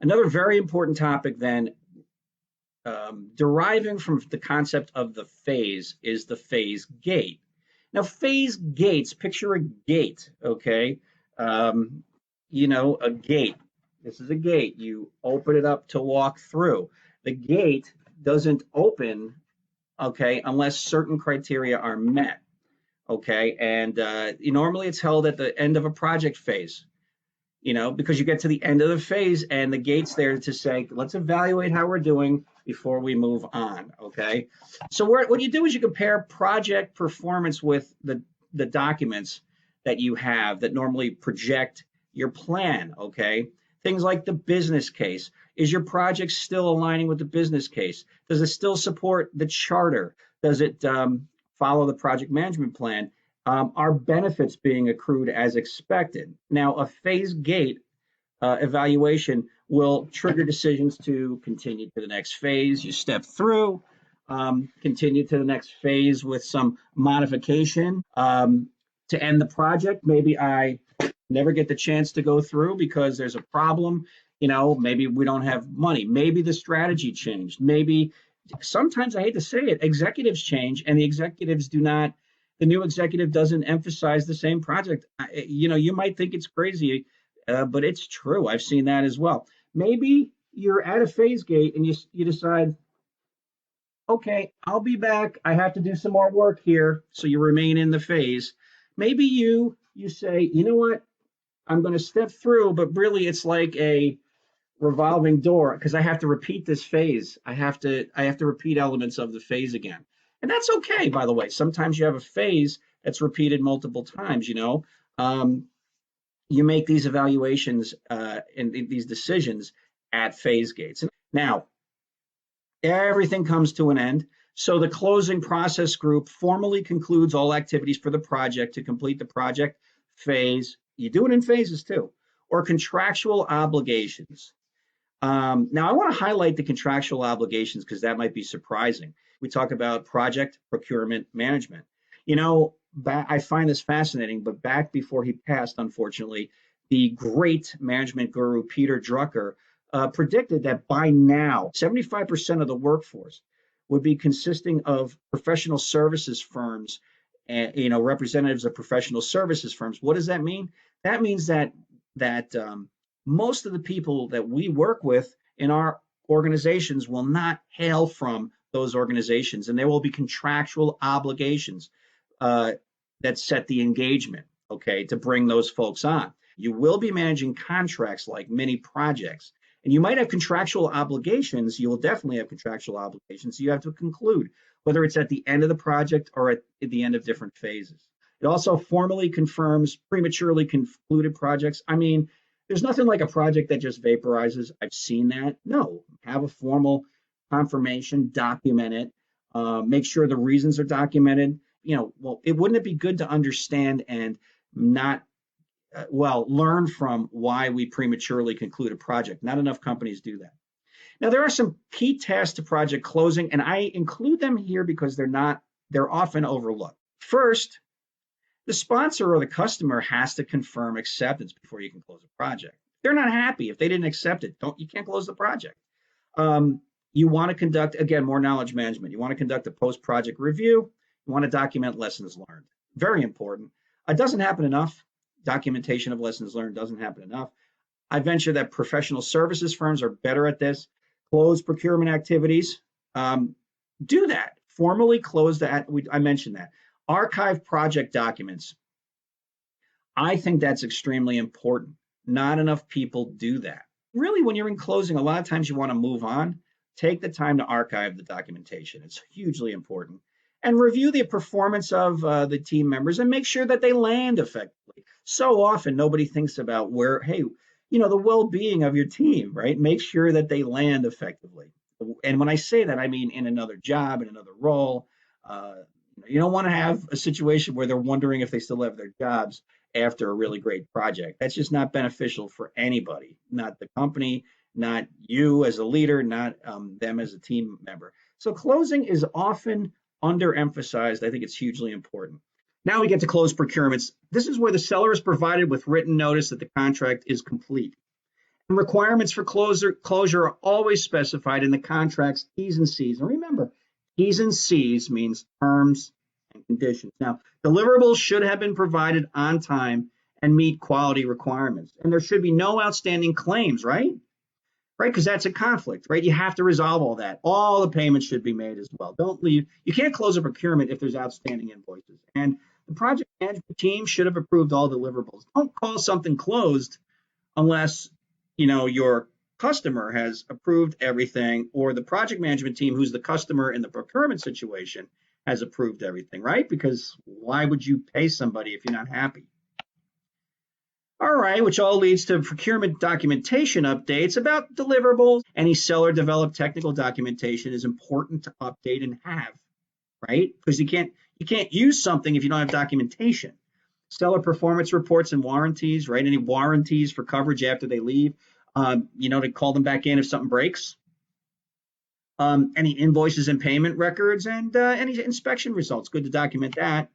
Another very important topic then, deriving from the concept of the phase, is the phase gate. Now, phase gates, picture a gate, okay? Um, a gate. This is a gate. You open it up to walk through. The gate doesn't open, okay, unless certain criteria are met, okay? And normally it's held at the end of a project phase, because you get to the end of the phase and the gate's there to say, let's evaluate how we're doing before we move on, okay? So what you do is you compare project performance with the documents that you have that normally project your plan, okay? Things like the business case. Is your project still aligning with the business case? Does it still support the charter? Does it follow the project management plan? Are benefits being accrued as expected? Now, a phase gate evaluation will trigger decisions to continue to the next phase. You step through, continue to the next phase with some modification. To end the project, maybe I never get the chance to go through because there's a problem. Maybe we don't have money. Maybe the strategy changed. Maybe sometimes, I hate to say it, executives change and the new executive doesn't emphasize the same project. You might think it's crazy, but it's true. I've seen that as well. Maybe you're at a phase gate and you decide, okay, I'll be back. I have to do some more work here. So you remain in the phase. Maybe you say, you know what? I'm going to step through, but really it's like a revolving door because I have to repeat this phase. I have to repeat elements of the phase again. And that's okay, by the way. Sometimes you have a phase that's repeated multiple times, you make these evaluations and these decisions at phase gates. Now, everything comes to an end. So the closing process group formally concludes all activities for the project to complete the project phase. You do it in phases too, or contractual obligations. Now, I want to highlight the contractual obligations because that might be surprising. We talk about project procurement management. I find this fascinating, but back before he passed, unfortunately, the great management guru, Peter Drucker, predicted that by now, 75% of the workforce would be consisting of professional services firms and, representatives of professional services firms. What does that mean? That means that most of the people that we work with in our organizations will not hail from those organizations, and there will be contractual obligations that set the engagement, okay, to bring those folks on. You will be managing contracts like mini projects, and you might have contractual obligations. You will definitely have contractual obligations you have to conclude, whether it's at the end of the project or at the end of different phases. It also formally confirms prematurely concluded projects. I mean, there's nothing like a project that just vaporizes. I've seen that. No, have a formal confirmation, document it, make sure the reasons are documented. Wouldn't it be good to understand and not, learn from why we prematurely conclude a project? Not enough companies do that. Now, there are some key tasks to project closing, and I include them here because they're often overlooked. First, the sponsor or the customer has to confirm acceptance before you can close a project. If they're not happy, if they didn't accept it, you can't close the project. You want to conduct, again, more knowledge management. You want to conduct a post-project review. You want to document lessons learned. Very important. It doesn't happen enough. Documentation of lessons learned doesn't happen enough. I venture that professional services firms are better at this. Close procurement activities. Do that. Formally close that. I mentioned that. Archive project documents. I think that's extremely important. Not enough people do that. Really, when you're in closing, a lot of times you want to move on. Take the time to archive the documentation. It's hugely important. And review the performance of the team members and make sure that they land effectively. So often, nobody thinks about the well-being of your team, right? Make sure that they land effectively. And when I say that, I mean in another job, in another role. You don't want to have a situation where they're wondering if they still have their jobs after a really great project. That's just not beneficial for anybody, not the company, not you as a leader, not them as a team member. So closing is often underemphasized. I think it's hugely important. Now we get to close procurements. This is where the seller is provided with written notice that the contract is complete. And requirements for closure are always specified in the contract's T's and C's. And remember, T's and C's means terms and conditions. Now, deliverables should have been provided on time and meet quality requirements. And there should be no outstanding claims, right? Right, because that's a conflict, right? You have to resolve all that. All the payments should be made as well. Don't leave. You can't close a procurement if there's outstanding invoices. And the project management team should have approved all deliverables. Don't call something closed unless your customer has approved everything, or the project management team, who's the customer in the procurement situation, has approved everything, right? Because why would you pay somebody if you're not happy? All right, which all leads to procurement documentation updates about deliverables. Any seller developed technical documentation is important to update and have, right? Because you can't use something if you don't have documentation. Seller performance reports and warranties, right? Any warranties for coverage after they leave, to call them back in if something breaks. Any invoices and payment records, and any inspection results. Good to document that.